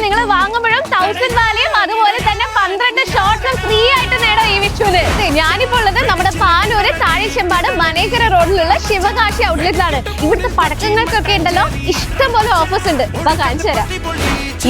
നിങ്ങൾ വാങ്ങുമ്പോഴും 1000 വാല്യൂം അതുപോലെ തന്നെ 12 ഷോർട്സും ഫ്രീ ആയിട്ട് നേടാം ഈ വിഷുവിന്. ഞാനിപ്പോൾ ഉള്ളത് നമ്മുടെ പാനൂര് താഴെച്ചെമ്പാട് മനേക്കര റോഡിലുള്ള ശിവകാശി ഔട്ട്ലെറ്റിലാണ്. ഇവിടുത്തെ പടക്കങ്ങൾക്കൊക്കെ ഉണ്ടല്ലോ ഇഷ്ടംപോലെ ഓഫേഴ്സ് ഉണ്ട്. അപ്പൊ കാണിച്ചു തരാം.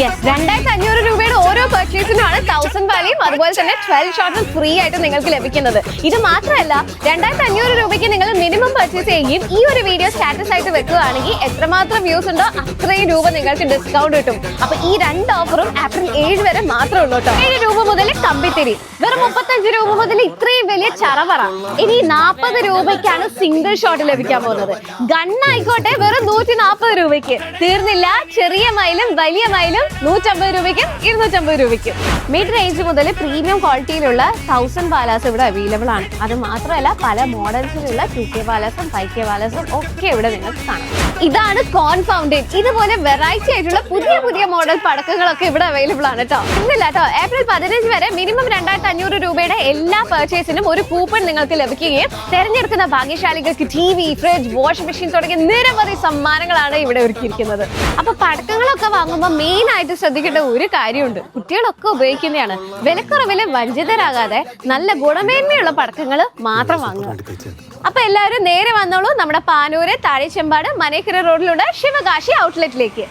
യെസ്, 2500 രൂപയുടെ ഓരോ പർച്ചേസിനാണ് 1000 വാല്യൂം അതുപോലെ തന്നെ 12 ഷോർട്സും ഫ്രീ ആയിട്ട് നിങ്ങൾക്ക് ലഭിക്കുന്നത്. ഇത് മാത്രമല്ല, 2500 രൂപയ്ക്ക് നിങ്ങൾ മിനിമം പർച്ചേസ് ചെയ്യുകയും ഈ ഒരു വീഡിയോ സ്റ്റാറ്റസ് ആയിട്ട് വെക്കുകയാണെങ്കിൽ എത്രമാത്രം വ്യൂസ് ഉണ്ടോ അത്രയും രൂപ നിങ്ങൾക്ക് ഡിസ്കൗണ്ട് കിട്ടും. അപ്പൊ ഈ രണ്ട് ഓഫറും ഏപ്രിൽ 7 വരെ മാത്രമേ ഉള്ളൂ കേട്ടോ. 7 രൂപ മുതൽ കമ്പിത്തിരി, വെറും 35 രൂപ മുതൽ ഇത്രയും വലിയ ചറവറ. ഇനി 40 രൂപയ്ക്കാണ് സിംഗിൾ ഷോട്ട് ലഭിക്കാൻ പോകുന്നത്. ഗണ്ണായിക്കോട്ടെ വെറും 140 രൂപയ്ക്ക്. തീർന്നില്ല, ചെറിയ മൈലും വലിയ മൈലും 150 രൂപയ്ക്കും 250 രൂപയ്ക്കും. മിഡ് റേഞ്ച് മുതൽ പ്രീമിയം ക്വാളിറ്റിയിലുള്ള 1000 പാലാസ് ഇവിടെ അവൈലബിൾ ആണ്. അത് മാത്രമല്ല പല മോഡൽസിലുള്ള 2K പാലാസും 5K പാലാസും ഒക്കെ ഇവിടെ നിങ്ങൾക്ക് കാണാം. ഇതാണ് കോൺ ഫൗണ്ടൻ. ഇതുപോലെ വെറൈറ്റി ആയിട്ടുള്ള പുതിയ പുതിയ മോഡൽ പടക്കങ്ങളൊക്കെ ഇവിടെ അവൈലബിൾ ആണ് കേട്ടോ. ഇന്നില്ല കേട്ടോ, ഏപ്രിൽ 15 വരെ മിനിമം 2500 രൂപയുടെ എല്ലാ പർച്ചേസിനും ഒരു കൂപ്പൺ നിങ്ങൾക്ക് ലഭിക്കുകയും തെരഞ്ഞെടുക്കുന്ന ഭാഗ്യശാലികൾക്ക് TV, ഫ്രിഡ്ജ്, വാഷിംഗ് മെഷീൻ തുടങ്ങിയ നിരവധി സമ്മാനങ്ങളാണ് ഇവിടെ ഒരുക്കിയിരിക്കുന്നത്. അപ്പൊ പടക്കങ്ങളൊക്കെ വാങ്ങുമ്പോൾ മെയിൻ ആയിട്ട് ശ്രദ്ധിക്കേണ്ട ഒരു കാര്യമുണ്ട്. കുട്ടികളൊക്കെ ഉപയോഗിക്കുന്നതാണ്. വിലക്കുറവില് വഞ്ചിതരാകാതെ നല്ല ഗുണമേന്മയുള്ള പടക്കങ്ങൾ മാത്രം വാങ്ങുക. അപ്പൊ എല്ലാവരും നേരെ വന്നോളൂ നമ്മുടെ പാനൂര് താഴെച്ചെമ്പാട് മനേക്കര റോഡിലുള്ള ശിവകാശി ഔട്ട്ലെറ്റിലേക്ക്.